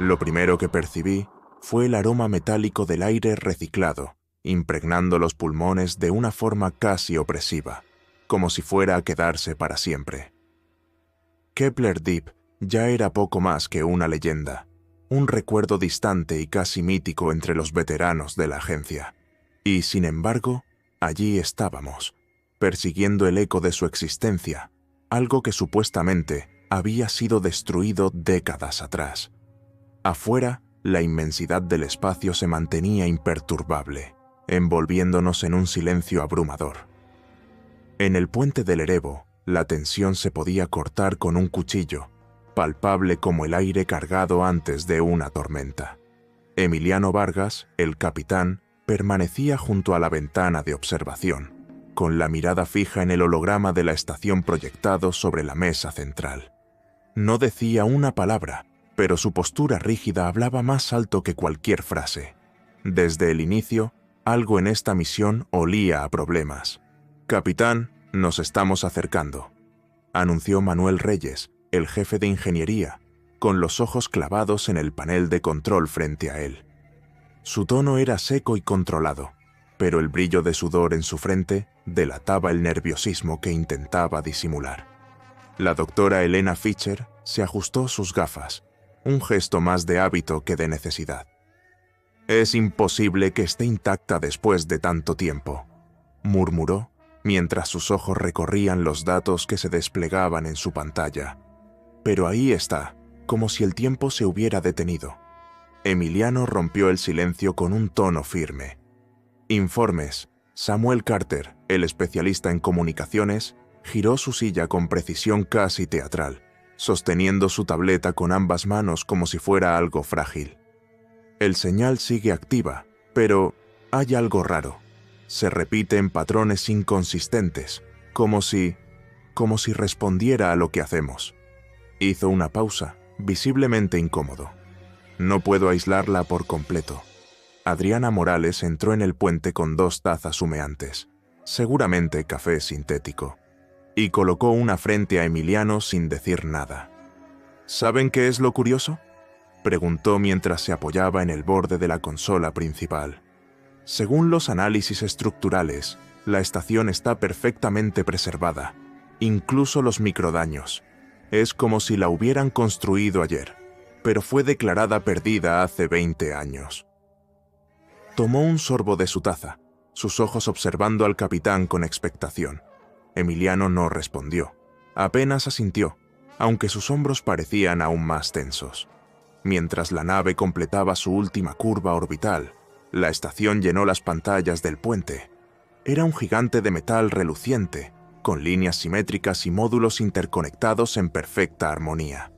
Lo primero que percibí fue el aroma metálico del aire reciclado, impregnando los pulmones de una forma casi opresiva, como si fuera a quedarse para siempre. Kepler Deep ya era poco más que una leyenda, un recuerdo distante y casi mítico entre los veteranos de la agencia. Y, sin embargo, allí estábamos, persiguiendo el eco de su existencia, algo que supuestamente había sido destruido décadas atrás. Afuera, la inmensidad del espacio se mantenía imperturbable, envolviéndonos en un silencio abrumador. En el puente del Erebo, la tensión se podía cortar con un cuchillo, palpable como el aire cargado antes de una tormenta. Emiliano Vargas, el capitán, permanecía junto a la ventana de observación, con la mirada fija en el holograma de la estación proyectado sobre la mesa central. No decía una palabra, pero su postura rígida hablaba más alto que cualquier frase. Desde el inicio, algo en esta misión olía a problemas. «Capitán, nos estamos acercando», anunció Manuel Reyes, el jefe de ingeniería, con los ojos clavados en el panel de control frente a él. Su tono era seco y controlado, pero el brillo de sudor en su frente delataba el nerviosismo que intentaba disimular. La doctora Elena Fischer se ajustó sus gafas, un gesto más de hábito que de necesidad. «Es imposible que esté intacta después de tanto tiempo», murmuró mientras sus ojos recorrían los datos que se desplegaban en su pantalla. Pero ahí está, como si el tiempo se hubiera detenido. Emiliano rompió el silencio con un tono firme. «Informes». Samuel Carter, el especialista en comunicaciones, giró su silla con precisión casi teatral, sosteniendo su tableta con ambas manos como si fuera algo frágil. «El señal sigue activa, pero hay algo raro. Se repite en patrones inconsistentes, como si respondiera a lo que hacemos». Hizo una pausa, visiblemente incómodo. «No puedo aislarla por completo». Adriana Morales entró en el puente con 2 tazas humeantes, seguramente café sintético, y colocó una frente a Emiliano sin decir nada. «¿Saben qué es lo curioso?», preguntó mientras se apoyaba en el borde de la consola principal. «Según los análisis estructurales, la estación está perfectamente preservada, incluso los microdaños. Es como si la hubieran construido ayer, pero fue declarada perdida hace 20 años». Tomó un sorbo de su taza, sus ojos observando al capitán con expectación. Emiliano no respondió, apenas asintió, aunque sus hombros parecían aún más tensos. Mientras la nave completaba su última curva orbital, la estación llenó las pantallas del puente. Era un gigante de metal reluciente, con líneas simétricas y módulos interconectados en perfecta armonía.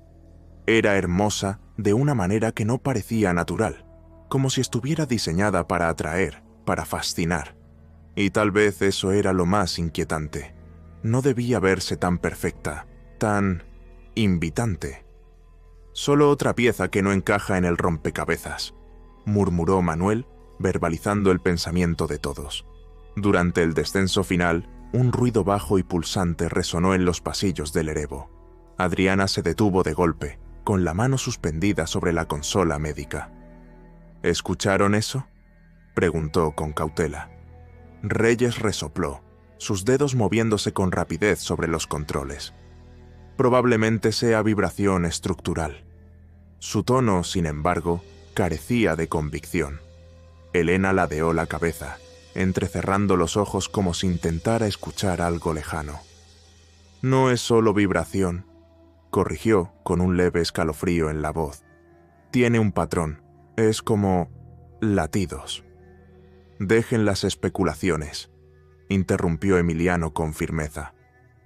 Era hermosa de una manera que no parecía natural, como si estuviera diseñada para atraer, para fascinar. Y tal vez eso era lo más inquietante. No debía verse tan perfecta, tan invitante. «Solo otra pieza que no encaja en el rompecabezas», murmuró Manuel, verbalizando el pensamiento de todos. Durante el descenso final, un ruido bajo y pulsante resonó en los pasillos del Erebo. Adriana se detuvo de golpe, con la mano suspendida sobre la consola médica. «¿Escucharon eso?», preguntó con cautela. Reyes resopló, sus dedos moviéndose con rapidez sobre los controles. «Probablemente sea vibración estructural». Su tono, sin embargo, carecía de convicción. Elena ladeó la cabeza, entrecerrando los ojos como si intentara escuchar algo lejano. «No es solo vibración», corrigió con un leve escalofrío en la voz. «Tiene un patrón. Es como latidos». «Dejen las especulaciones», interrumpió Emiliano con firmeza.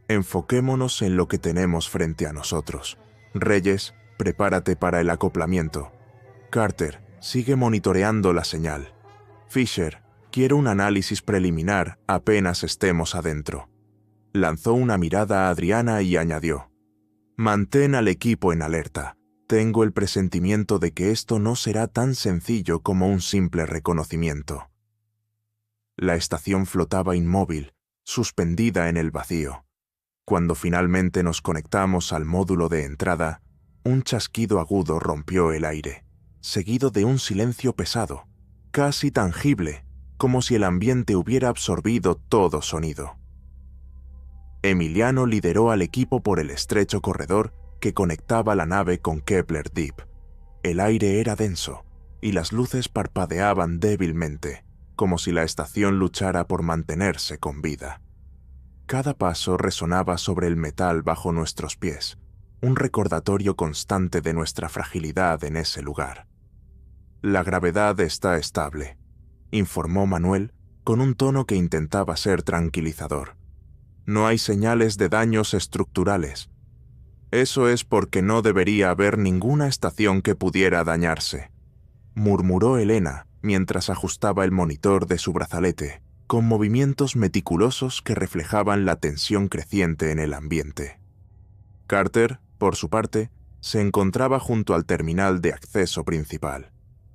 «Enfoquémonos en lo que tenemos frente a nosotros. Reyes, prepárate para el acoplamiento. Carter, sigue monitoreando la señal. Fischer, quiero un análisis preliminar apenas estemos adentro». Lanzó una mirada a Adriana y añadió: «Mantén al equipo en alerta. Tengo el presentimiento de que esto no será tan sencillo como un simple reconocimiento». La estación flotaba inmóvil, suspendida en el vacío. Cuando finalmente nos conectamos al módulo de entrada, un chasquido agudo rompió el aire. seguido de un silencio pesado, casi tangible, como si el ambiente hubiera absorbido todo sonido. Emiliano lideró al equipo por el estrecho corredor que conectaba la nave con Kepler Deep. El aire era denso y las luces parpadeaban débilmente, como si la estación luchara por mantenerse con vida. Cada paso resonaba sobre el metal bajo nuestros pies, un recordatorio constante de nuestra fragilidad en ese lugar. «La gravedad está estable», informó Manuel con un tono que intentaba ser tranquilizador. «No hay señales de daños estructurales. Eso es porque no debería haber ninguna estación que pudiera dañarse», murmuró Elena mientras ajustaba el monitor de su brazalete, con movimientos meticulosos que reflejaban la tensión creciente en el ambiente. Carter, por su parte, se encontraba junto al terminal de acceso principal.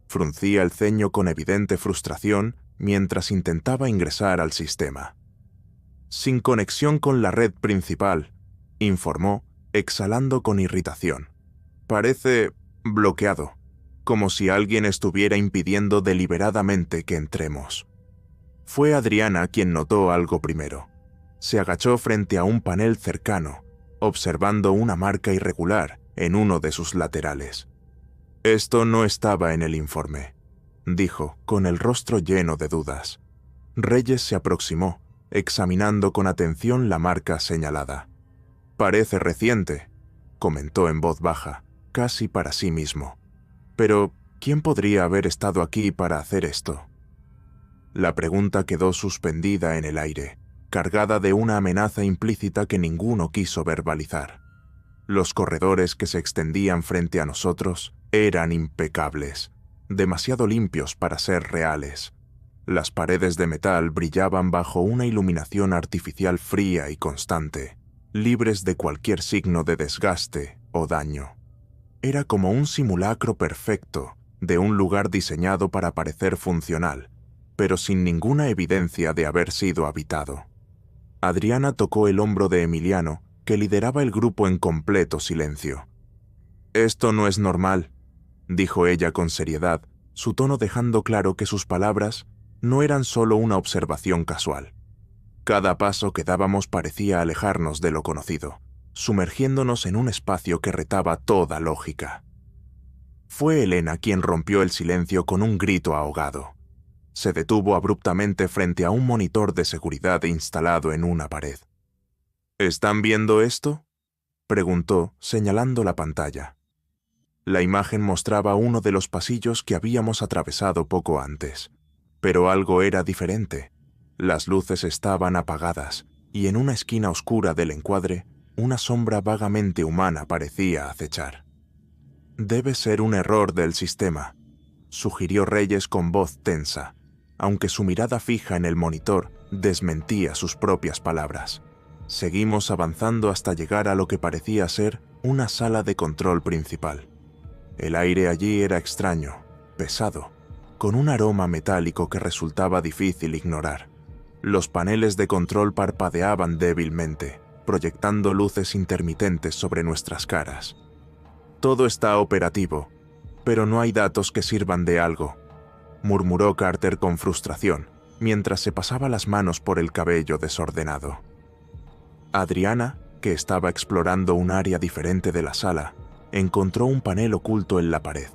Fruncía el ceño con evidente frustración mientras intentaba ingresar al sistema. «Sin conexión con la red principal», informó, exhalando con irritación. «Parece bloqueado, como si alguien estuviera impidiendo deliberadamente que entremos». Fue Adriana quien notó algo primero. Se agachó frente a un panel cercano, observando una marca irregular en uno de sus laterales. «Esto no estaba en el informe», dijo, con el rostro lleno de dudas. Reyes se aproximó, examinando con atención la marca señalada. «Parece reciente», comentó en voz baja, casi para sí mismo. «Pero, ¿quién podría haber estado aquí para hacer esto?». La pregunta quedó suspendida en el aire, cargada de una amenaza implícita que ninguno quiso verbalizar. Los corredores que se extendían frente a nosotros eran impecables, demasiado limpios para ser reales. Las paredes de metal brillaban bajo una iluminación artificial fría y constante, libres de cualquier signo de desgaste o daño. Era como un simulacro perfecto de un lugar diseñado para parecer funcional, pero sin ninguna evidencia de haber sido habitado. Adriana tocó el hombro de Emiliano, que lideraba el grupo en completo silencio. «Esto no es normal», dijo ella con seriedad, su tono dejando claro que sus palabras no eran solo una observación casual. Cada paso que dábamos parecía alejarnos de lo conocido, sumergiéndonos en un espacio que retaba toda lógica. Fue Elena quien rompió el silencio con un grito ahogado. Se detuvo abruptamente frente a un monitor de seguridad instalado en una pared. «¿Están viendo esto?», preguntó, señalando la pantalla. La imagen mostraba uno de los pasillos que habíamos atravesado poco antes, pero algo era diferente. Las luces estaban apagadas y en una esquina oscura del encuadre, una sombra vagamente humana parecía acechar. «Debe ser un error del sistema», sugirió Reyes con voz tensa, aunque su mirada fija en el monitor desmentía sus propias palabras. Seguimos avanzando hasta llegar a lo que parecía ser una sala de control principal. El aire allí era extraño, pesado, con un aroma metálico que resultaba difícil ignorar. Los paneles de control parpadeaban débilmente, proyectando luces intermitentes sobre nuestras caras. «Todo está operativo, pero no hay datos que sirvan de algo», murmuró Carter con frustración, mientras se pasaba las manos por el cabello desordenado. Adriana, que estaba explorando un área diferente de la sala, encontró un panel oculto en la pared.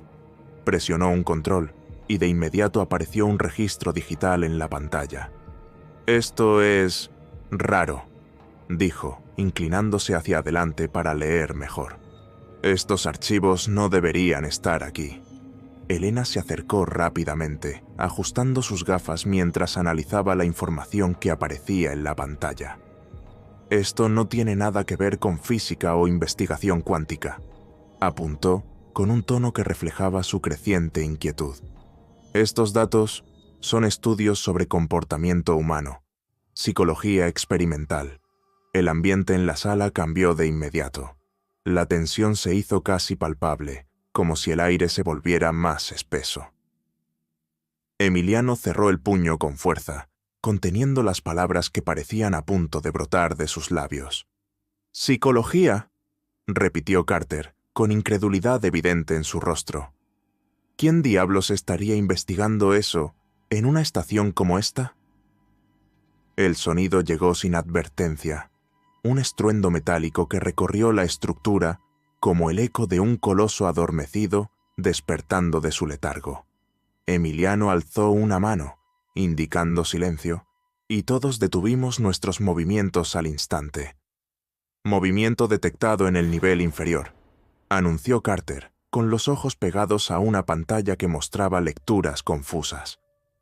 Presionó un control, y de inmediato apareció un registro digital en la pantalla. «Esto es raro», dijo, inclinándose hacia adelante para leer mejor. «Estos archivos no deberían estar aquí». Elena se acercó rápidamente, ajustando sus gafas mientras analizaba la información que aparecía en la pantalla. «Esto no tiene nada que ver con física o investigación cuántica», apuntó con un tono que reflejaba su creciente inquietud. «Estos datos son estudios sobre comportamiento humano, psicología experimental». El ambiente en la sala cambió de inmediato. La tensión se hizo casi palpable, como si el aire se volviera más espeso. Emiliano cerró el puño con fuerza, conteniendo las palabras que parecían a punto de brotar de sus labios. «¿Psicología?», repitió Carter, con incredulidad evidente en su rostro. ¿Quién diablos estaría investigando eso en una estación como esta? El sonido llegó sin advertencia, un estruendo metálico que recorrió la estructura como el eco de un coloso adormecido despertando de su letargo. Emiliano alzó una mano, indicando silencio, y todos detuvimos nuestros movimientos al instante. Movimiento detectado en el nivel inferior, anunció Carter, con los ojos pegados a una pantalla que mostraba lecturas confusas.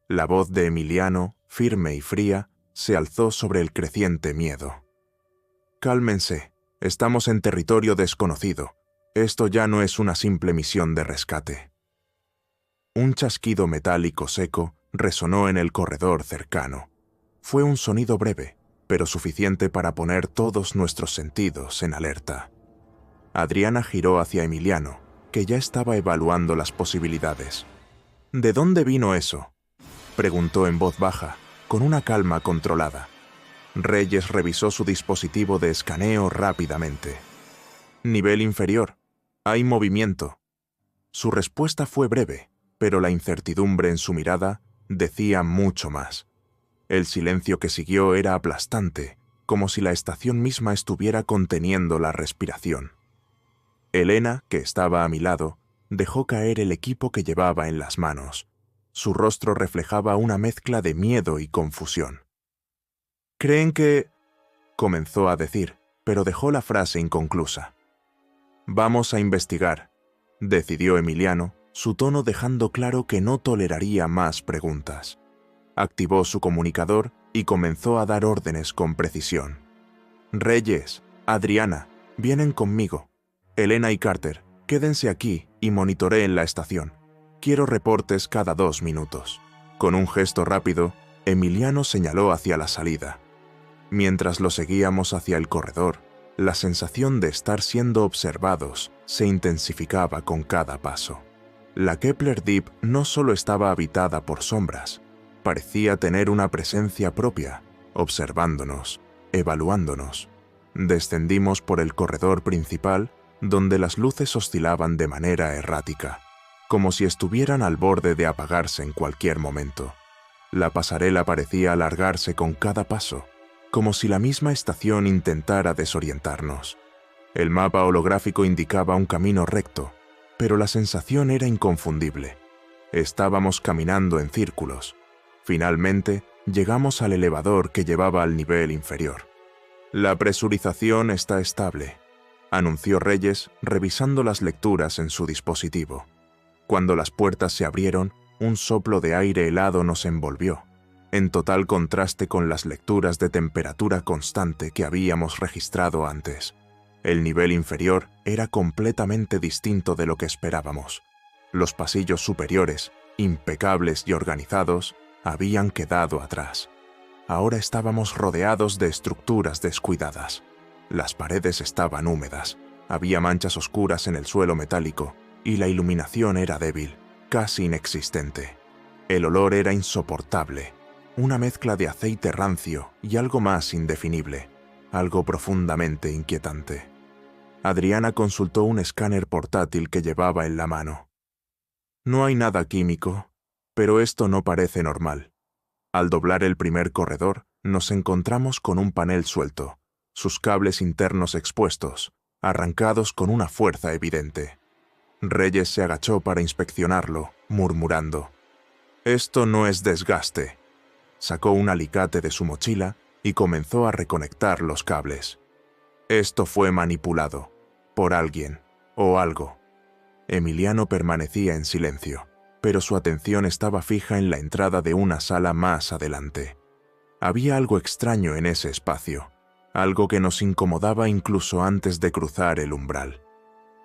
La voz de Emiliano, firme y fría, se alzó sobre el creciente miedo. Cálmense, estamos en territorio desconocido. Esto ya no es una simple misión de rescate. Un chasquido metálico seco resonó en el corredor cercano. Fue un sonido breve, pero suficiente para poner todos nuestros sentidos en alerta. Adriana giró hacia Emiliano, que ya estaba evaluando las posibilidades. ¿De dónde vino eso?, preguntó en voz baja, con una calma controlada. Reyes revisó su dispositivo de escaneo rápidamente. Nivel inferior. Hay movimiento. Su respuesta fue breve, pero la incertidumbre en su mirada decía mucho más. El silencio que siguió era aplastante, como si la estación misma estuviera conteniendo la respiración. Elena, que estaba a mi lado, dejó caer el equipo que llevaba en las manos. Su rostro reflejaba una mezcla de miedo y confusión. «¿Creen que...?» comenzó a decir, pero dejó la frase inconclusa. «Vamos a investigar», decidió Emiliano, su tono dejando claro que no toleraría más preguntas. Activó su comunicador y comenzó a dar órdenes con precisión. «Reyes, Adriana, vienen conmigo. Elena y Carter, quédense aquí y monitoreen la estación. Quiero reportes cada 2 minutos». Con un gesto rápido, Emiliano señaló hacia la salida. Mientras lo seguíamos hacia el corredor, la sensación de estar siendo observados se intensificaba con cada paso. La Kepler Deep no solo estaba habitada por sombras, parecía tener una presencia propia, observándonos, evaluándonos. Descendimos por el corredor principal, donde las luces oscilaban de manera errática, como si estuvieran al borde de apagarse en cualquier momento. La pasarela parecía alargarse con cada paso, como si la misma estación intentara desorientarnos. El mapa holográfico indicaba un camino recto, pero la sensación era inconfundible. Estábamos caminando en círculos. Finalmente, llegamos al elevador que llevaba al nivel inferior. «La presurización está estable», anunció Reyes, revisando las lecturas en su dispositivo. Cuando las puertas se abrieron, un soplo de aire helado nos envolvió, en total contraste con las lecturas de temperatura constante que habíamos registrado antes. El nivel inferior era completamente distinto de lo que esperábamos. Los pasillos superiores, impecables y organizados, habían quedado atrás. Ahora estábamos rodeados de estructuras descuidadas. Las paredes estaban húmedas, había manchas oscuras en el suelo metálico y la iluminación era débil, casi inexistente. El olor era insoportable, una mezcla de aceite rancio y algo más indefinible, algo profundamente inquietante. Adriana consultó un escáner portátil que llevaba en la mano. «No hay nada químico, pero esto no parece normal». Al doblar el primer corredor, nos encontramos con un panel suelto, sus cables internos expuestos, arrancados con una fuerza evidente. Reyes se agachó para inspeccionarlo, murmurando: «Esto no es desgaste». Sacó un alicate de su mochila y comenzó a reconectar los cables. «Esto fue manipulado, por alguien, o algo». Emiliano permanecía en silencio, pero su atención estaba fija en la entrada de una sala más adelante. Había algo extraño en ese espacio, algo que nos incomodaba incluso antes de cruzar el umbral.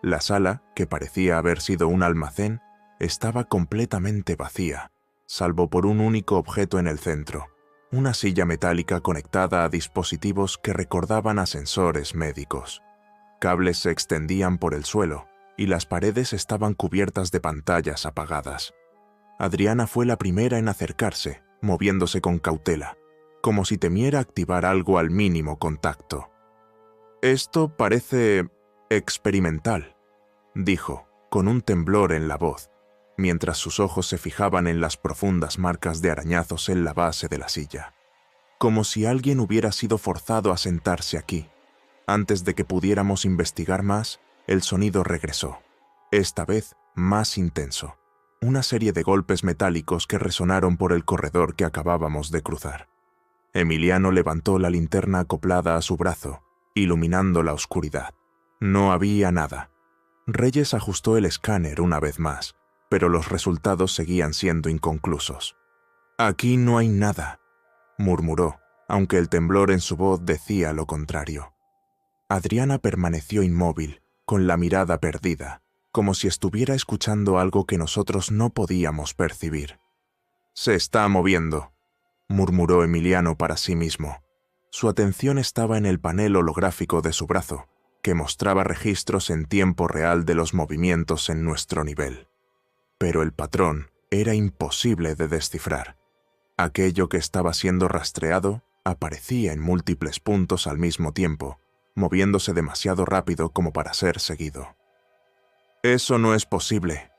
La sala, que parecía haber sido un almacén, estaba completamente vacía, salvo por un único objeto en el centro, una silla metálica conectada a dispositivos que recordaban ascensores médicos. Cables se extendían por el suelo, y las paredes estaban cubiertas de pantallas apagadas. Adriana fue la primera en acercarse, moviéndose con cautela, como si temiera activar algo al mínimo contacto. «Esto parece experimental», dijo, con un temblor en la voz. mientras sus ojos se fijaban en las profundas marcas de arañazos en la base de la silla, como si alguien hubiera sido forzado a sentarse aquí. Antes de que pudiéramos investigar más, el sonido regresó, esta vez más intenso. Una serie de golpes metálicos que resonaron por el corredor que acabábamos de cruzar. Emiliano levantó la linterna acoplada a su brazo, iluminando la oscuridad. No había nada. Reyes ajustó el escáner una vez más, pero los resultados seguían siendo inconclusos. «Aquí no hay nada», murmuró, aunque el temblor en su voz decía lo contrario. Adriana permaneció inmóvil, con la mirada perdida, como si estuviera escuchando algo que nosotros no podíamos percibir. «Se está moviendo», murmuró Emiliano para sí mismo. Su atención estaba en el panel holográfico de su brazo, que mostraba registros en tiempo real de los movimientos en nuestro nivel. Pero el patrón era imposible de descifrar. Aquello que estaba siendo rastreado aparecía en múltiples puntos al mismo tiempo, moviéndose demasiado rápido como para ser seguido. «Eso no es posible»,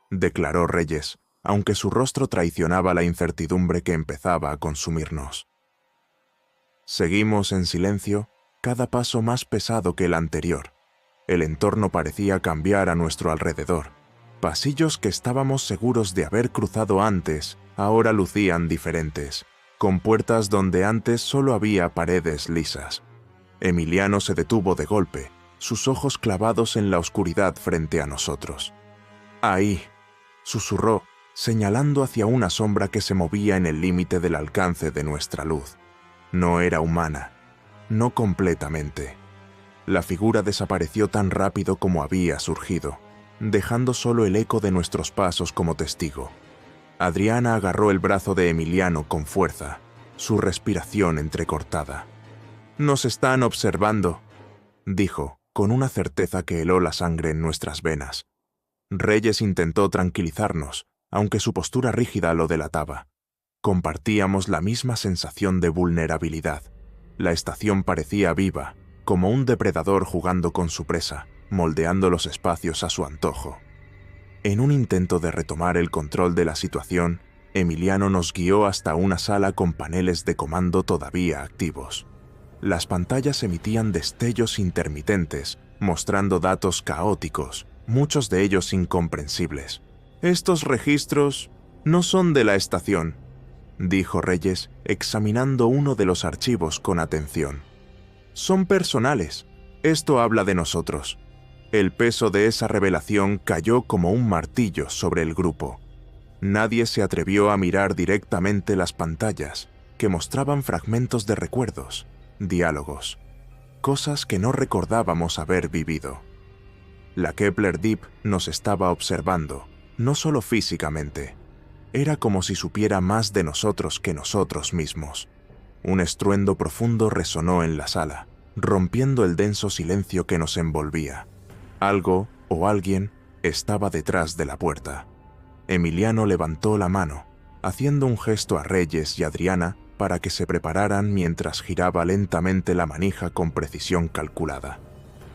declaró Reyes, aunque su rostro traicionaba la incertidumbre que empezaba a consumirnos. Seguimos en silencio, cada paso más pesado que el anterior. El entorno parecía cambiar a nuestro alrededor. Pasillos que estábamos seguros de haber cruzado antes, ahora lucían diferentes, con puertas donde antes solo había paredes lisas. Emiliano se detuvo de golpe, sus ojos clavados en la oscuridad frente a nosotros. «Ahí», susurró, señalando hacia una sombra que se movía en el límite del alcance de nuestra luz. No era humana, no completamente. La figura desapareció tan rápido como había surgido, dejando solo el eco de nuestros pasos como testigo. Adriana agarró el brazo de Emiliano con fuerza, su respiración entrecortada. «Nos están observando», dijo, con una certeza que heló la sangre en nuestras venas. Reyes intentó tranquilizarnos, aunque su postura rígida lo delataba. Compartíamos la misma sensación de vulnerabilidad. La estación parecía viva, como un depredador jugando con su presa, moldeando los espacios a su antojo. En un intento de retomar el control de la situación, Emiliano nos guió hasta una sala con paneles de comando todavía activos. Las pantallas emitían destellos intermitentes, mostrando datos caóticos, muchos de ellos incomprensibles. «Estos registros no son de la estación», dijo Reyes, examinando uno de los archivos con atención. «Son personales. Esto habla de nosotros». El peso de esa revelación cayó como un martillo sobre el grupo. Nadie se atrevió a mirar directamente las pantallas, que mostraban fragmentos de recuerdos, diálogos, cosas que no recordábamos haber vivido. La Kepler Deep nos estaba observando, no solo físicamente. Era como si supiera más de nosotros que nosotros mismos. Un estruendo profundo resonó en la sala, rompiendo el denso silencio que nos envolvía. Algo o alguien estaba detrás de la puerta. Emiliano levantó la mano, haciendo un gesto a Reyes y Adriana para que se prepararan mientras giraba lentamente la manija con precisión calculada.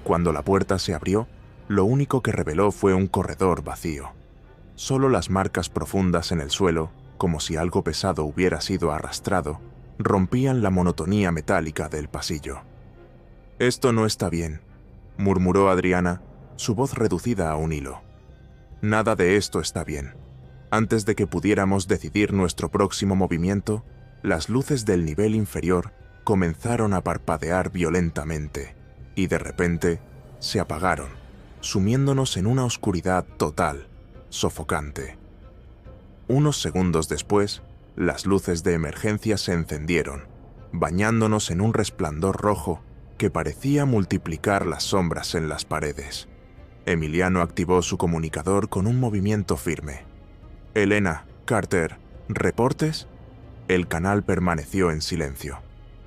Cuando la puerta se abrió, lo único que reveló fue un corredor vacío. Solo las marcas profundas en el suelo, como si algo pesado hubiera sido arrastrado, rompían la monotonía metálica del pasillo. «Esto no está bien», murmuró Adriana, su voz reducida a un hilo. «Nada de esto está bien». Antes de que pudiéramos decidir nuestro próximo movimiento, las luces del nivel inferior comenzaron a parpadear violentamente, y de repente se apagaron, sumiéndonos en una oscuridad total, sofocante. Unos segundos después, las luces de emergencia se encendieron, bañándonos en un resplandor rojo que parecía multiplicar las sombras en las paredes. Emiliano activó su comunicador con un movimiento firme. «Elena, Carter, ¿reportes?» El canal permaneció en silencio.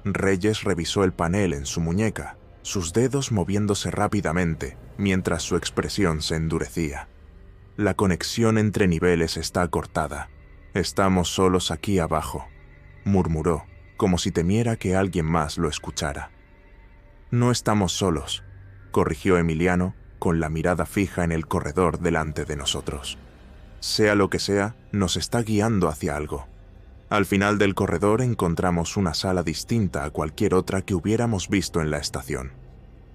Reyes revisó el panel en su muñeca, sus dedos moviéndose rápidamente mientras su expresión se endurecía. «La conexión entre niveles está cortada. Estamos solos aquí abajo», murmuró, como si temiera que alguien más lo escuchara. «No estamos solos», corrigió Emiliano, con la mirada fija en el corredor delante de nosotros. Sea lo que sea, nos está guiando hacia algo. Al final del corredor encontramos una sala distinta a cualquier otra que hubiéramos visto en la estación.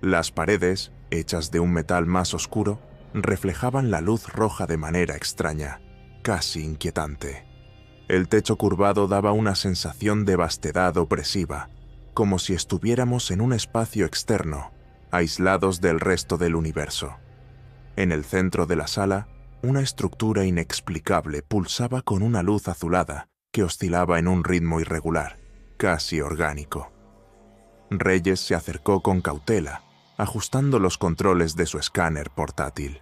Las paredes, hechas de un metal más oscuro, reflejaban la luz roja de manera extraña, casi inquietante. El techo curvado daba una sensación de vastedad opresiva, como si estuviéramos en un espacio externo, aislados del resto del universo. En el centro de la sala, una estructura inexplicable pulsaba con una luz azulada que oscilaba en un ritmo irregular, casi orgánico. Reyes se acercó con cautela, ajustando los controles de su escáner portátil.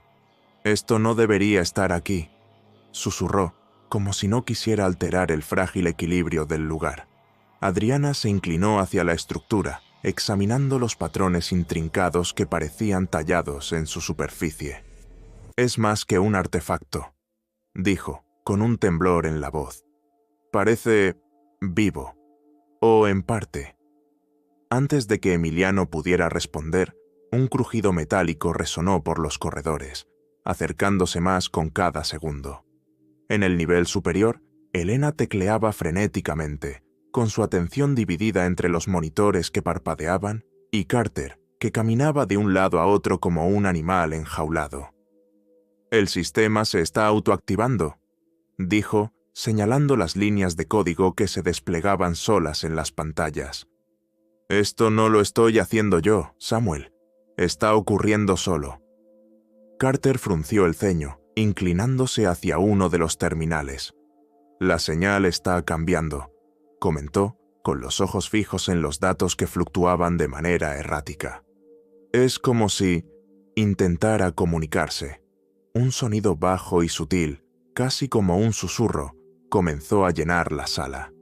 «Esto no debería estar aquí», susurró, como si no quisiera alterar el frágil equilibrio del lugar. Adriana se inclinó hacia la estructura, examinando los patrones intrincados que parecían tallados en su superficie. «Es más que un artefacto», dijo, con un temblor en la voz. «Parece vivo, o en parte». Antes de que Emiliano pudiera responder, un crujido metálico resonó por los corredores, acercándose más con cada segundo. En el nivel superior, Elena tecleaba frenéticamente, con su atención dividida entre los monitores que parpadeaban y Carter, que caminaba de un lado a otro como un animal enjaulado. «El sistema se está autoactivando», dijo, señalando las líneas de código que se desplegaban solas en las pantallas. «Esto no lo estoy haciendo yo, Samuel. Está ocurriendo solo». Carter frunció el ceño, inclinándose hacia uno de los terminales. «La señal está cambiando», comentó, con los ojos fijos en los datos que fluctuaban de manera errática. «Es como si intentara comunicarse». Un sonido bajo y sutil, casi como un susurro, comenzó a llenar la sala.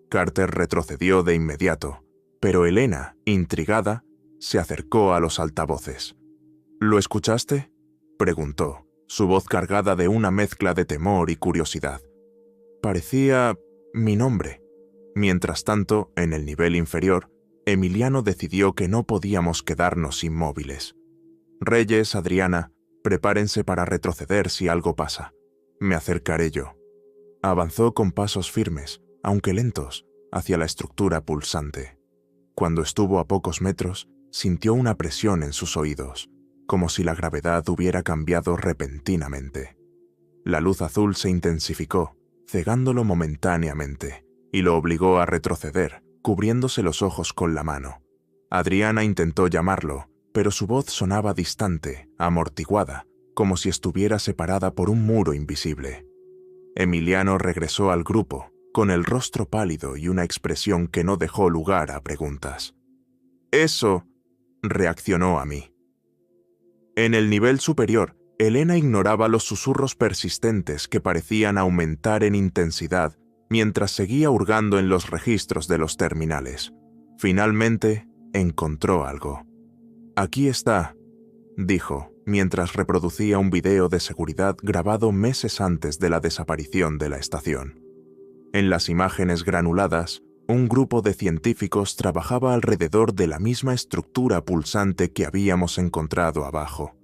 Carter retrocedió de inmediato, pero Elena, intrigada, se acercó a los altavoces. «¿Lo escuchaste?», preguntó, su voz cargada de una mezcla de temor y curiosidad. Parecía mi nombre. Mientras tanto, en el nivel inferior, Emiliano decidió que no podíamos quedarnos inmóviles. «Reyes, Adriana, prepárense para retroceder si algo pasa. Me acercaré yo». Avanzó con pasos firmes, aunque lentos, hacia la estructura pulsante. Cuando estuvo a pocos metros, sintió una presión en sus oídos, como si la gravedad hubiera cambiado repentinamente. La luz azul se intensificó, cegándolo momentáneamente, y lo obligó a retroceder, cubriéndose los ojos con la mano. Adriana intentó llamarlo, pero su voz sonaba distante, amortiguada, como si estuviera separada por un muro invisible. Emiliano regresó al grupo, con el rostro pálido y una expresión que no dejó lugar a preguntas. «Eso», reaccionó a mí. En el nivel superior, Elena ignoraba los susurros persistentes que parecían aumentar en intensidad mientras seguía hurgando en los registros de los terminales. Finalmente, encontró algo. «Aquí está», dijo, mientras reproducía un video de seguridad grabado meses antes de la desaparición de la estación. En las imágenes granuladas, un grupo de científicos trabajaba alrededor de la misma estructura pulsante que habíamos encontrado abajo.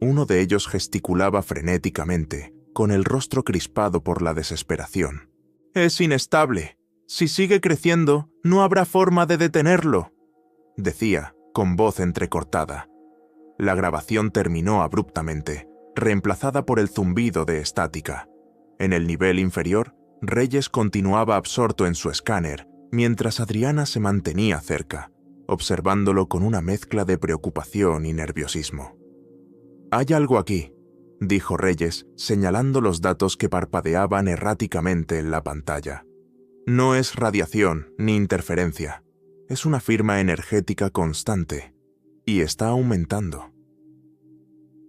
Uno de ellos gesticulaba frenéticamente, con el rostro crispado por la desesperación. «Es inestable. Si sigue creciendo, no habrá forma de detenerlo», decía, con voz entrecortada. La grabación terminó abruptamente, reemplazada por el zumbido de estática. En el nivel inferior, Reyes continuaba absorto en su escáner, mientras Adriana se mantenía cerca, observándolo con una mezcla de preocupación y nerviosismo. «Hay algo aquí», dijo Reyes, señalando los datos que parpadeaban erráticamente en la pantalla. «No es radiación ni interferencia. Es una firma energética constante, y está aumentando».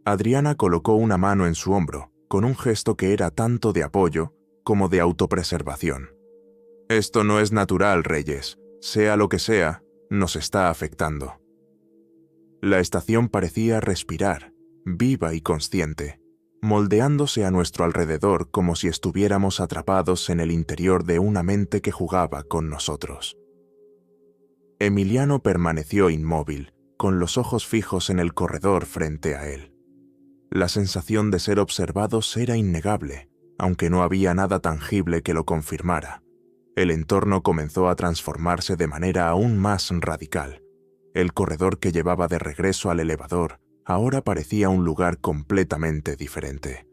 Adriana colocó una mano en su hombro, con un gesto que era tanto de apoyo como de autopreservación. «Esto no es natural, Reyes. Sea lo que sea, nos está afectando». La estación parecía respirar, viva y consciente, moldeándose a nuestro alrededor como si estuviéramos atrapados en el interior de una mente que jugaba con nosotros. Emiliano permaneció inmóvil, con los ojos fijos en el corredor frente a él. La sensación de ser observados era innegable, aunque no había nada tangible que lo confirmara. El entorno comenzó a transformarse de manera aún más radical. El corredor que llevaba de regreso al elevador ahora parecía un lugar completamente diferente.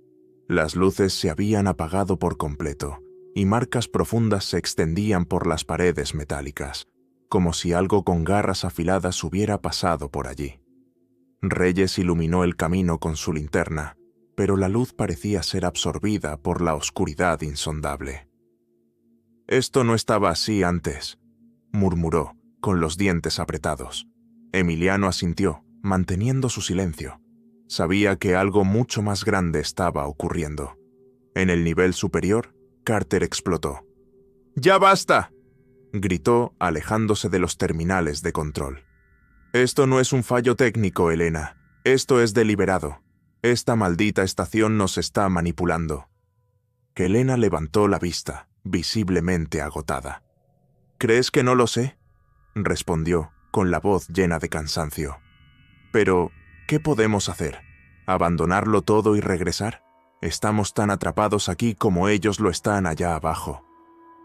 Las luces se habían apagado por completo y marcas profundas se extendían por las paredes metálicas, como si algo con garras afiladas hubiera pasado por allí. Reyes iluminó el camino con su linterna, pero la luz parecía ser absorbida por la oscuridad insondable. «Esto no estaba así antes», murmuró, con los dientes apretados. Emiliano asintió, manteniendo su silencio. Sabía que algo mucho más grande estaba ocurriendo. En el nivel superior, Carter explotó. «¡Ya basta!», gritó, alejándose de los terminales de control. «Esto no es un fallo técnico, Elena. Esto es deliberado. Esta maldita estación nos está manipulando». Elena levantó la vista, visiblemente agotada. «¿Crees que no lo sé?», respondió, con la voz llena de cansancio. «Pero, ¿qué podemos hacer? ¿Abandonarlo todo y regresar? Estamos tan atrapados aquí como ellos lo están allá abajo».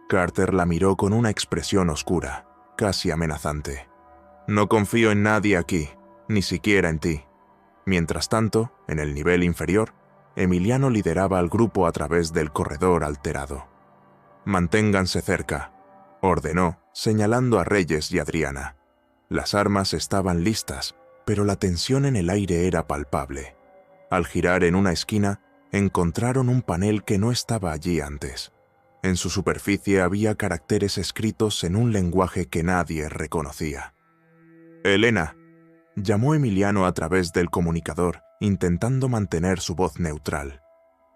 Carter la miró con una expresión oscura, casi amenazante. «No confío en nadie aquí, ni siquiera en ti». Mientras tanto, en el nivel inferior, Emiliano lideraba al grupo a través del corredor alterado. «Manténganse cerca», ordenó, señalando a Reyes y Adriana. Las armas estaban listas, pero la tensión en el aire era palpable. Al girar en una esquina, encontraron un panel que no estaba allí antes. En su superficie había caracteres escritos en un lenguaje que nadie reconocía. «Elena», llamó Emiliano a través del comunicador, intentando mantener su voz neutral.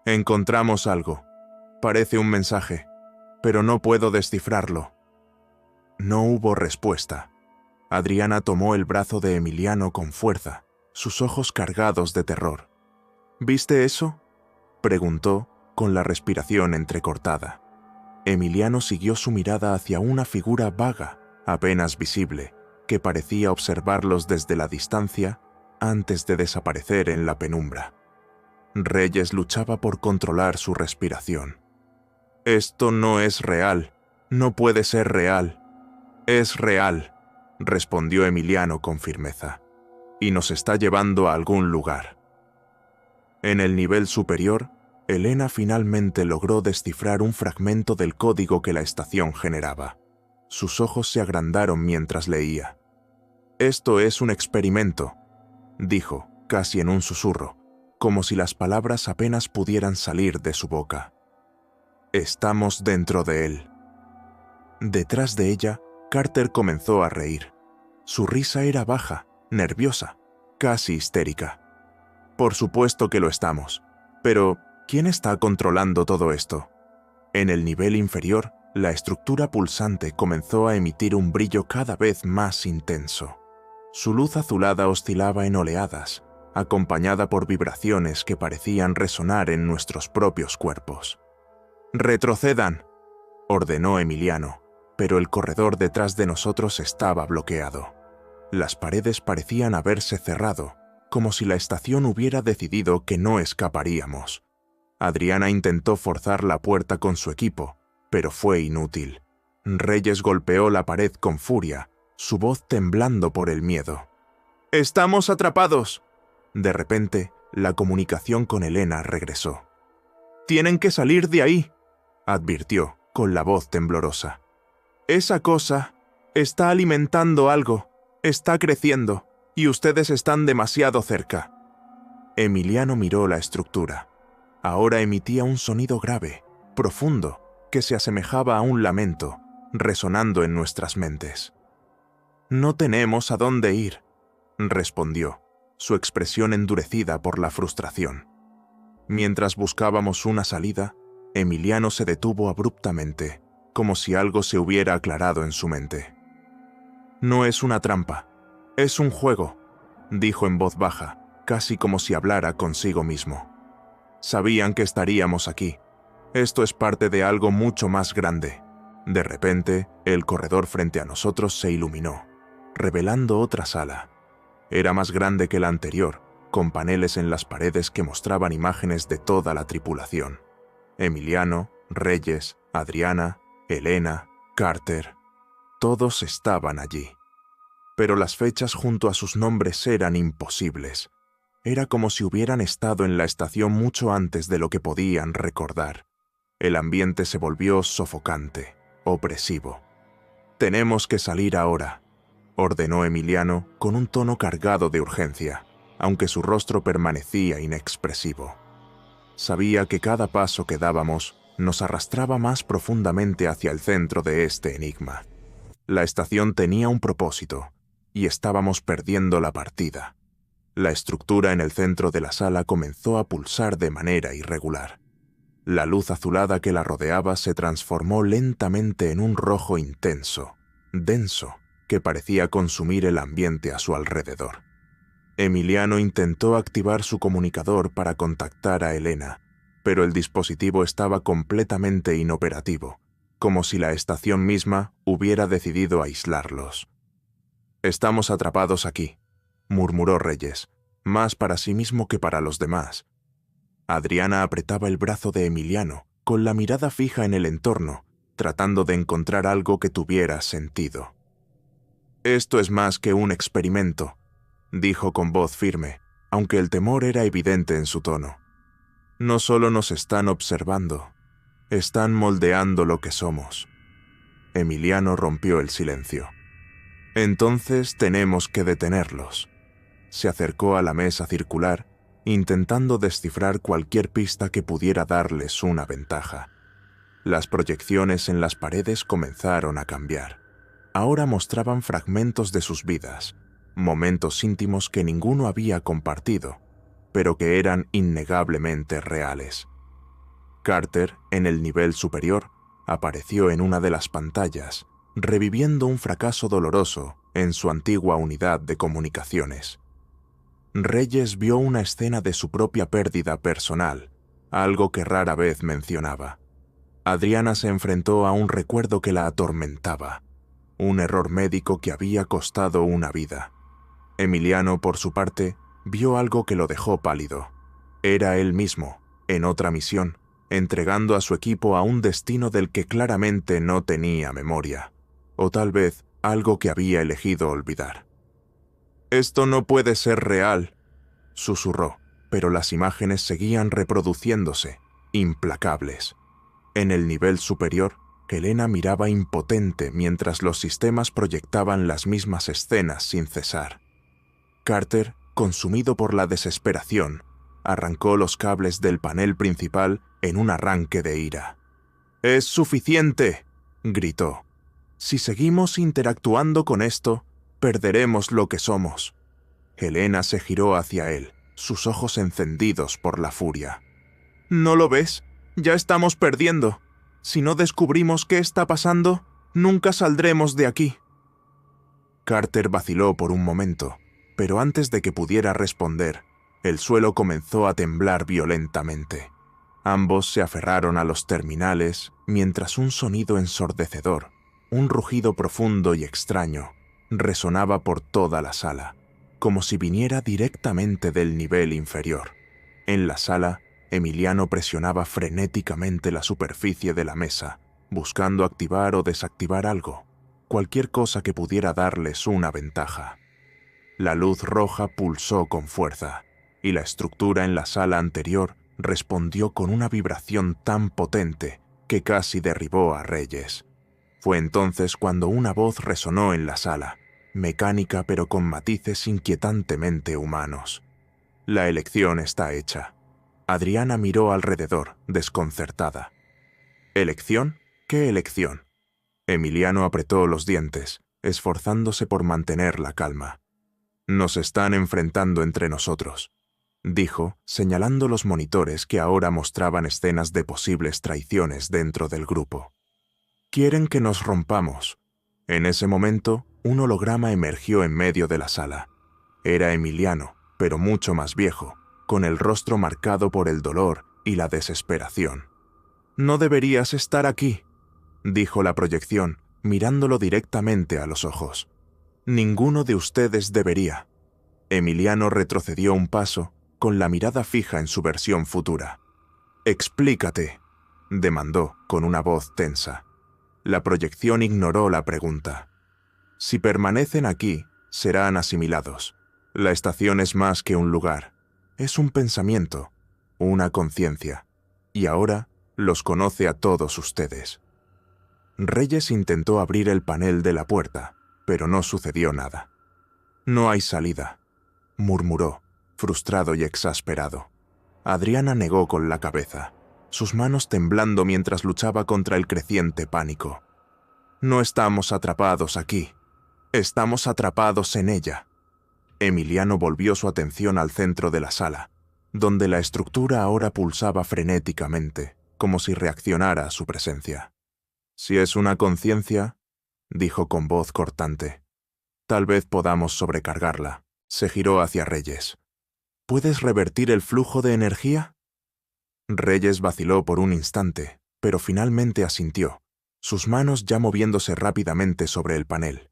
«Encontramos algo. Parece un mensaje, pero no puedo descifrarlo». No hubo respuesta. Adriana tomó el brazo de Emiliano con fuerza, sus ojos cargados de terror. «¿Viste eso?», preguntó, con la respiración entrecortada. Emiliano siguió su mirada hacia una figura vaga, apenas visible, que parecía observarlos desde la distancia antes de desaparecer en la penumbra. Reyes luchaba por controlar su respiración. «Esto no es real. No puede ser real». «Es real», respondió Emiliano con firmeza, «y nos está llevando a algún lugar». En el nivel superior, Elena finalmente logró descifrar un fragmento del código que la estación generaba. Sus ojos se agrandaron mientras leía. «Esto es un experimento», dijo, casi en un susurro, como si las palabras apenas pudieran salir de su boca. «Estamos dentro de él». Detrás de ella, Carter comenzó a reír. Su risa era baja, nerviosa, casi histérica. «Por supuesto que lo estamos. Pero, ¿quién está controlando todo esto?». En el nivel inferior, la estructura pulsante comenzó a emitir un brillo cada vez más intenso. Su luz azulada oscilaba en oleadas, acompañada por vibraciones que parecían resonar en nuestros propios cuerpos. «Retrocedan», ordenó Emiliano, pero el corredor detrás de nosotros estaba bloqueado. Las paredes parecían haberse cerrado, como si la estación hubiera decidido que no escaparíamos. Adriana intentó forzar la puerta con su equipo, pero fue inútil. Reyes golpeó la pared con furia, su voz temblando por el miedo. «¡Estamos atrapados!». De repente, la comunicación con Elena regresó. «Tienen que salir de ahí», advirtió, con la voz temblorosa. «Esa cosa está alimentando algo, está creciendo, y ustedes están demasiado cerca». Emiliano miró la estructura. Ahora emitía un sonido grave, profundo, que se asemejaba a un lamento, resonando en nuestras mentes. «No tenemos a dónde ir», respondió, su expresión endurecida por la frustración. Mientras buscábamos una salida, Emiliano se detuvo abruptamente, como si algo se hubiera aclarado en su mente. «No es una trampa, es un juego», dijo en voz baja, casi como si hablara consigo mismo. «Sabían que estaríamos aquí. Esto es parte de algo mucho más grande». De repente, el corredor frente a nosotros se iluminó, revelando otra sala. Era más grande que la anterior, con paneles en las paredes que mostraban imágenes de toda la tripulación. Emiliano, Reyes, Adriana, Elena, Carter, todos estaban allí. Pero las fechas junto a sus nombres eran imposibles. Era como si hubieran estado en la estación mucho antes de lo que podían recordar. El ambiente se volvió sofocante, opresivo. «Tenemos que salir ahora», ordenó Emiliano con un tono cargado de urgencia, aunque su rostro permanecía inexpresivo. Sabía que cada paso que dábamos nos arrastraba más profundamente hacia el centro de este enigma. La estación tenía un propósito, y estábamos perdiendo la partida. La estructura en el centro de la sala comenzó a pulsar de manera irregular. La luz azulada que la rodeaba se transformó lentamente en un rojo intenso, denso, que parecía consumir el ambiente a su alrededor. Emiliano intentó activar su comunicador para contactar a Elena, pero el dispositivo estaba completamente inoperativo, como si la estación misma hubiera decidido aislarlos. «Estamos atrapados aquí», murmuró Reyes, más para sí mismo que para los demás. Adriana apretaba el brazo de Emiliano, con la mirada fija en el entorno, tratando de encontrar algo que tuviera sentido. «Esto es más que un experimento», dijo con voz firme, aunque el temor era evidente en su tono. «No solo nos están observando, están moldeando lo que somos». Emiliano rompió el silencio. «Entonces tenemos que detenerlos». Se acercó a la mesa circular, intentando descifrar cualquier pista que pudiera darles una ventaja. Las proyecciones en las paredes comenzaron a cambiar. Ahora mostraban fragmentos de sus vidas, momentos íntimos que ninguno había compartido, pero que eran innegablemente reales. Carter, en el nivel superior, apareció en una de las pantallas, reviviendo un fracaso doloroso en su antigua unidad de comunicaciones. Reyes vio una escena de su propia pérdida personal, algo que rara vez mencionaba. Adriana se enfrentó a un recuerdo que la atormentaba, un error médico que había costado una vida. Emiliano, por su parte, vio algo que lo dejó pálido. Era él mismo, en otra misión, entregando a su equipo a un destino del que claramente no tenía memoria, o tal vez algo que había elegido olvidar. «Esto no puede ser real», susurró, pero las imágenes seguían reproduciéndose, implacables. En el nivel superior, Elena miraba impotente mientras los sistemas proyectaban las mismas escenas sin cesar. Carter, consumido por la desesperación, arrancó los cables del panel principal en un arranque de ira. «¡Es suficiente!», gritó. «Si seguimos interactuando con esto, perderemos lo que somos». Elena se giró hacia él, sus ojos encendidos por la furia. «¿No lo ves? Ya estamos perdiendo. Si no descubrimos qué está pasando, nunca saldremos de aquí». Carter vaciló por un momento, pero antes de que pudiera responder, el suelo comenzó a temblar violentamente. Ambos se aferraron a los terminales mientras un sonido ensordecedor, un rugido profundo y extraño, resonaba por toda la sala, como si viniera directamente del nivel inferior. En la sala, Emiliano presionaba frenéticamente la superficie de la mesa, buscando activar o desactivar algo, cualquier cosa que pudiera darles una ventaja. La luz roja pulsó con fuerza, y la estructura en la sala anterior respondió con una vibración tan potente que casi derribó a Reyes. Fue entonces cuando una voz resonó en la sala, mecánica pero con matices inquietantemente humanos. «La elección está hecha». Adriana miró alrededor, desconcertada. «¿Elección? ¿Qué elección?». Emiliano apretó los dientes, esforzándose por mantener la calma. «Nos están enfrentando entre nosotros», dijo, señalando los monitores que ahora mostraban escenas de posibles traiciones dentro del grupo. «Quieren que nos rompamos». En ese momento, un holograma emergió en medio de la sala. Era Emiliano, pero mucho más viejo, con el rostro marcado por el dolor y la desesperación. «No deberías estar aquí», dijo la proyección, mirándolo directamente a los ojos. «Ninguno de ustedes debería». Emiliano retrocedió un paso, con la mirada fija en su versión futura. «Explícate». demandó con una voz tensa. La proyección ignoró la pregunta. Si permanecen aquí, serán asimilados. La estación es más que un lugar. Es un pensamiento, una conciencia. Y ahora los conoce a todos ustedes. Reyes intentó abrir el panel de la puerta, pero no sucedió nada. No hay salida, murmuró, frustrado y exasperado. Adriana negó con la cabeza, sus manos temblando mientras luchaba contra el creciente pánico. No estamos atrapados aquí, estamos atrapados en ella. Emiliano volvió su atención al centro de la sala, donde la estructura ahora pulsaba frenéticamente, como si reaccionara a su presencia. Si es una conciencia, dijo con voz cortante, tal vez podamos sobrecargarla. Se giró hacia Reyes. ¿Puedes revertir el flujo de energía? Reyes vaciló por un instante, pero finalmente asintió, sus manos ya moviéndose rápidamente sobre el panel.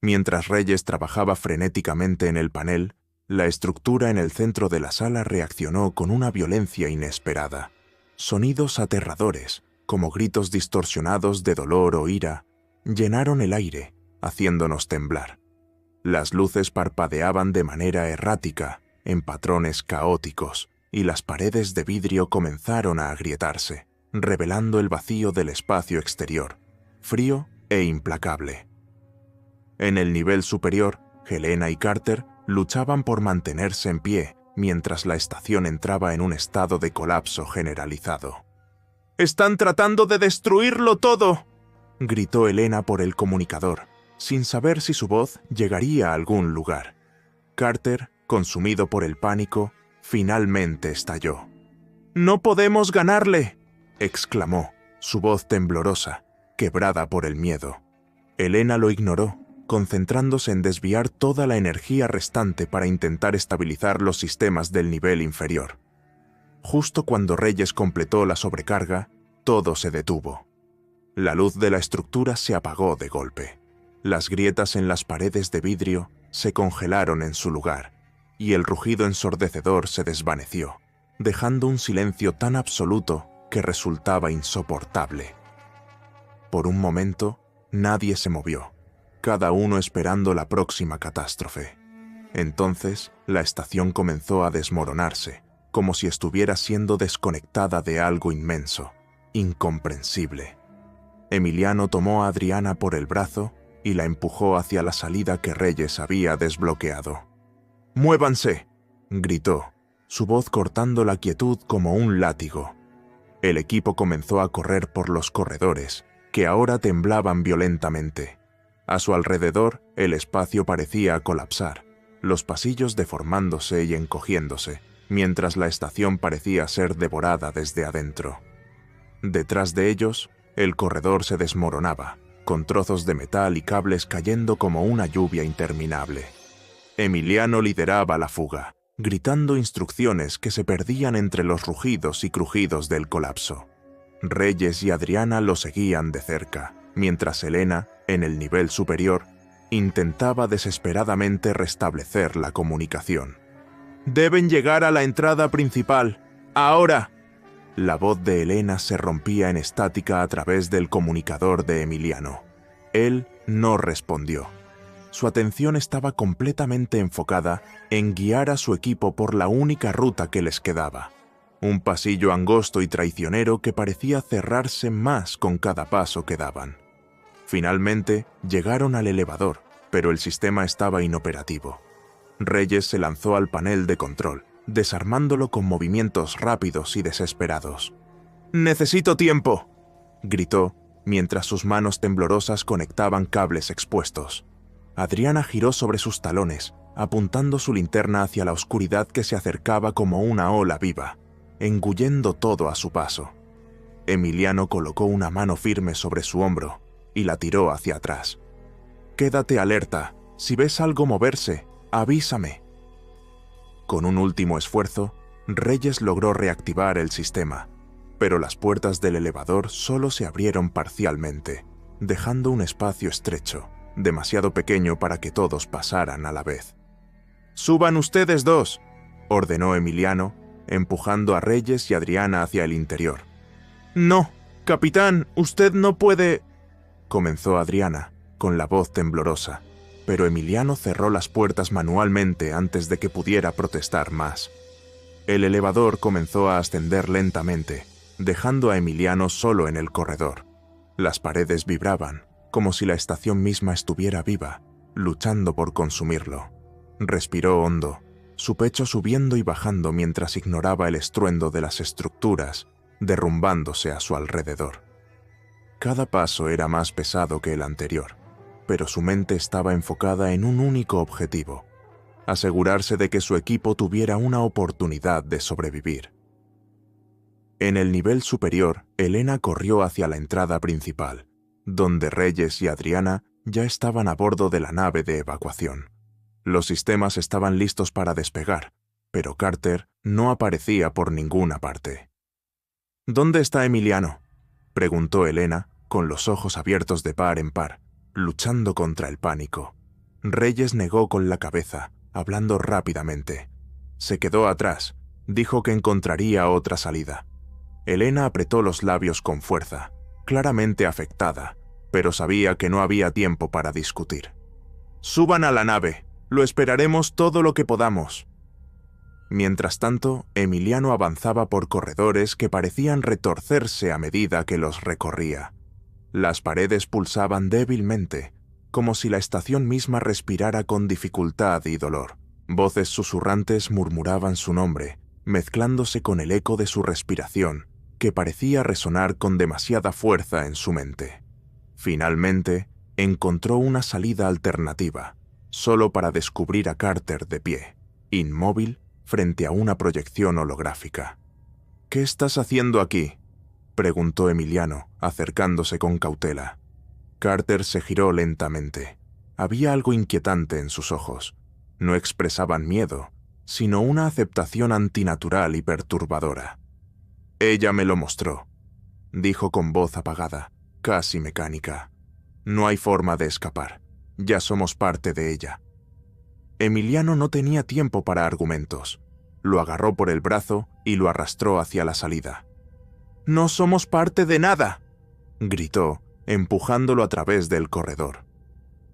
Mientras Reyes trabajaba frenéticamente en el panel, la estructura en el centro de la sala reaccionó con una violencia inesperada. Sonidos aterradores, como gritos distorsionados de dolor o ira, llenaron el aire, haciéndonos temblar. Las luces parpadeaban de manera errática, en patrones caóticos, y las paredes de vidrio comenzaron a agrietarse, revelando el vacío del espacio exterior, frío e implacable. En el nivel superior, Helena y Carter luchaban por mantenerse en pie mientras la estación entraba en un estado de colapso generalizado. «¡Están tratando de destruirlo todo!», gritó Helena por el comunicador, sin saber si su voz llegaría a algún lugar. Carter, consumido por el pánico, finalmente estalló. «¡No podemos ganarle!», exclamó, su voz temblorosa, quebrada por el miedo. Helena lo ignoró, concentrándose en desviar toda la energía restante para intentar estabilizar los sistemas del nivel inferior. Justo cuando Reyes completó la sobrecarga, todo se detuvo. La luz de la estructura se apagó de golpe. Las grietas en las paredes de vidrio se congelaron en su lugar, y el rugido ensordecedor se desvaneció, dejando un silencio tan absoluto que resultaba insoportable. Por un momento, nadie se movió, cada uno esperando la próxima catástrofe. Entonces, la estación comenzó a desmoronarse, como si estuviera siendo desconectada de algo inmenso, incomprensible. Emiliano tomó a Adriana por el brazo y la empujó hacia la salida que Reyes había desbloqueado. «¡Muévanse!», gritó, su voz cortando la quietud como un látigo. El equipo comenzó a correr por los corredores, que ahora temblaban violentamente. A su alrededor, el espacio parecía colapsar, los pasillos deformándose y encogiéndose, mientras la estación parecía ser devorada desde adentro. Detrás de ellos, el corredor se desmoronaba, con trozos de metal y cables cayendo como una lluvia interminable. Emiliano lideraba la fuga, gritando instrucciones que se perdían entre los rugidos y crujidos del colapso. Reyes y Adriana lo seguían de cerca, mientras Helena, en el nivel superior, intentaba desesperadamente restablecer la comunicación. «¡Deben llegar a la entrada principal! ¡Ahora!». La voz de Helena se rompía en estática a través del comunicador de Emiliano. Él no respondió. Su atención estaba completamente enfocada en guiar a su equipo por la única ruta que les quedaba. Un pasillo angosto y traicionero que parecía cerrarse más con cada paso que daban. Finalmente, llegaron al elevador, pero el sistema estaba inoperativo. Reyes se lanzó al panel de control, desarmándolo con movimientos rápidos y desesperados. «¡Necesito tiempo!», gritó, mientras sus manos temblorosas conectaban cables expuestos. Adriana giró sobre sus talones, apuntando su linterna hacia la oscuridad que se acercaba como una ola viva, engullendo todo a su paso. Emiliano colocó una mano firme sobre su hombro y la tiró hacia atrás. «Quédate alerta. Si ves algo moverse, avísame». Con un último esfuerzo, Reyes logró reactivar el sistema, pero las puertas del elevador solo se abrieron parcialmente, dejando un espacio estrecho, demasiado pequeño para que todos pasaran a la vez. «¡Suban ustedes dos!», ordenó Emiliano, empujando a Reyes y Adriana hacia el interior. No, capitán, usted no puede... comenzó Adriana, con la voz temblorosa, pero Emiliano cerró las puertas manualmente antes de que pudiera protestar más. El elevador comenzó a ascender lentamente, dejando a Emiliano solo en el corredor. Las paredes vibraban, como si la estación misma estuviera viva, luchando por consumirlo. Respiró hondo, su pecho subiendo y bajando mientras ignoraba el estruendo de las estructuras, derrumbándose a su alrededor. Cada paso era más pesado que el anterior, pero su mente estaba enfocada en un único objetivo: asegurarse de que su equipo tuviera una oportunidad de sobrevivir. En el nivel superior, Elena corrió hacia la entrada principal, donde Reyes y Adriana ya estaban a bordo de la nave de evacuación. Los sistemas estaban listos para despegar, pero Carter no aparecía por ninguna parte. ¿Dónde está Emiliano?, preguntó Elena, con los ojos abiertos de par en par, luchando contra el pánico. Reyes negó con la cabeza, hablando rápidamente. Se quedó atrás, dijo que encontraría otra salida. Elena apretó los labios con fuerza, claramente afectada, pero sabía que no había tiempo para discutir. «Suban a la nave, lo esperaremos todo lo que podamos». Mientras tanto, Emiliano avanzaba por corredores que parecían retorcerse a medida que los recorría. Las paredes pulsaban débilmente, como si la estación misma respirara con dificultad y dolor. Voces susurrantes murmuraban su nombre, mezclándose con el eco de su respiración, que parecía resonar con demasiada fuerza en su mente. Finalmente, encontró una salida alternativa, solo para descubrir a Carter de pie, inmóvil, frente a una proyección holográfica. «¿Qué estás haciendo aquí?», preguntó Emiliano, acercándose con cautela. Carter se giró lentamente. Había algo inquietante en sus ojos. No expresaban miedo, sino una aceptación antinatural y perturbadora. «Ella me lo mostró», dijo con voz apagada, casi mecánica. «No hay forma de escapar. Ya somos parte de ella». Emiliano no tenía tiempo para argumentos. Lo agarró por el brazo y lo arrastró hacia la salida. «¡No somos parte de nada!», gritó, empujándolo a través del corredor.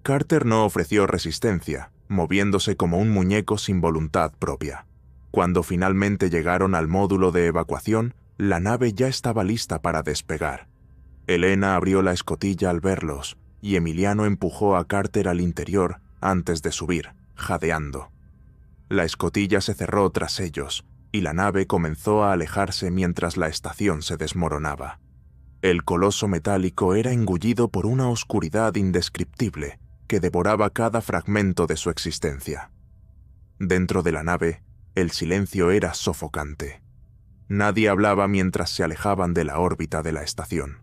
Carter no ofreció resistencia, moviéndose como un muñeco sin voluntad propia. Cuando finalmente llegaron al módulo de evacuación, la nave ya estaba lista para despegar. Elena abrió la escotilla al verlos, y Emiliano empujó a Carter al interior antes de subir, jadeando. La escotilla se cerró tras ellos, y la nave comenzó a alejarse mientras la estación se desmoronaba. El coloso metálico era engullido por una oscuridad indescriptible que devoraba cada fragmento de su existencia. Dentro de la nave, el silencio era sofocante. Nadie hablaba mientras se alejaban de la órbita de la estación.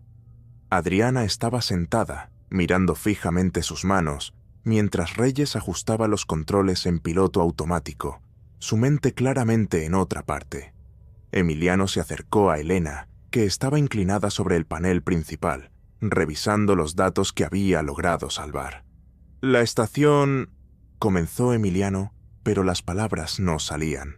Adriana estaba sentada, mirando fijamente sus manos, mientras Reyes ajustaba los controles en piloto automático, su mente claramente en otra parte. Emiliano se acercó a Elena, que estaba inclinada sobre el panel principal, revisando los datos que había logrado salvar. «La estación...», comenzó Emiliano, pero las palabras no salían.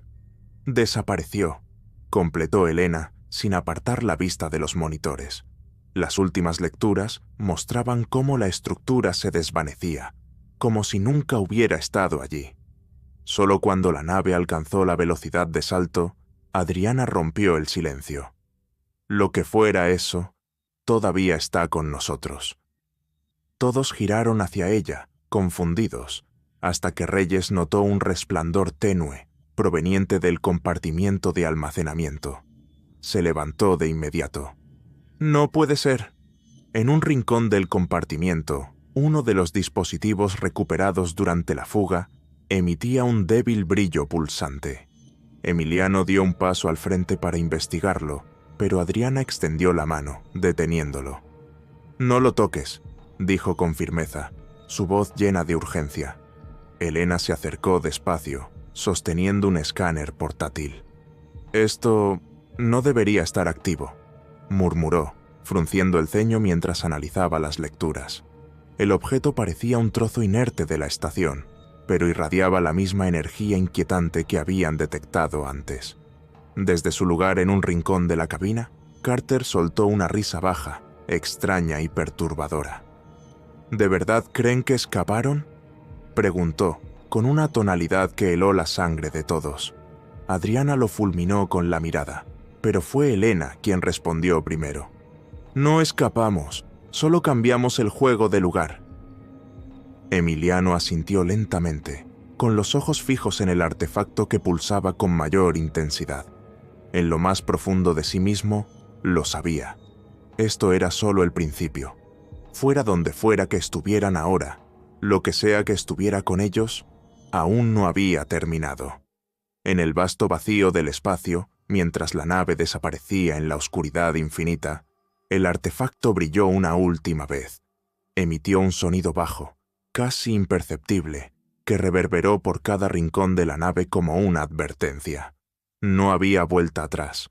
«Desapareció», completó Elena, sin apartar la vista de los monitores. Las últimas lecturas mostraban cómo la estructura se desvanecía, como si nunca hubiera estado allí. Solo cuando la nave alcanzó la velocidad de salto, Adriana rompió el silencio. «Lo que fuera eso, todavía está con nosotros». Todos giraron hacia ella, confundidos, hasta que Reyes notó un resplandor tenue, proveniente del compartimiento de almacenamiento. Se levantó de inmediato. «No puede ser». En un rincón del compartimiento, uno de los dispositivos recuperados durante la fuga emitía un débil brillo pulsante. Emiliano dio un paso al frente para investigarlo, pero Adriana extendió la mano, deteniéndolo. «No lo toques», dijo con firmeza, su voz llena de urgencia. Elena se acercó despacio, sosteniendo un escáner portátil. «Esto no debería estar activo», murmuró, frunciendo el ceño mientras analizaba las lecturas. El objeto parecía un trozo inerte de la estación, pero irradiaba la misma energía inquietante que habían detectado antes. Desde su lugar en un rincón de la cabina, Carter soltó una risa baja, extraña y perturbadora. ¿De verdad creen que escaparon?, preguntó, con una tonalidad que heló la sangre de todos. Adriana lo fulminó con la mirada, pero fue Elena quien respondió primero. No escapamos, solo cambiamos el juego de lugar. Emiliano asintió lentamente, con los ojos fijos en el artefacto que pulsaba con mayor intensidad. En lo más profundo de sí mismo, lo sabía. Esto era solo el principio. Fuera donde fuera que estuvieran ahora, lo que sea que estuviera con ellos, aún no había terminado. En el vasto vacío del espacio, mientras la nave desaparecía en la oscuridad infinita, el artefacto brilló una última vez. Emitió un sonido bajo, casi imperceptible, que reverberó por cada rincón de la nave como una advertencia. No había vuelta atrás.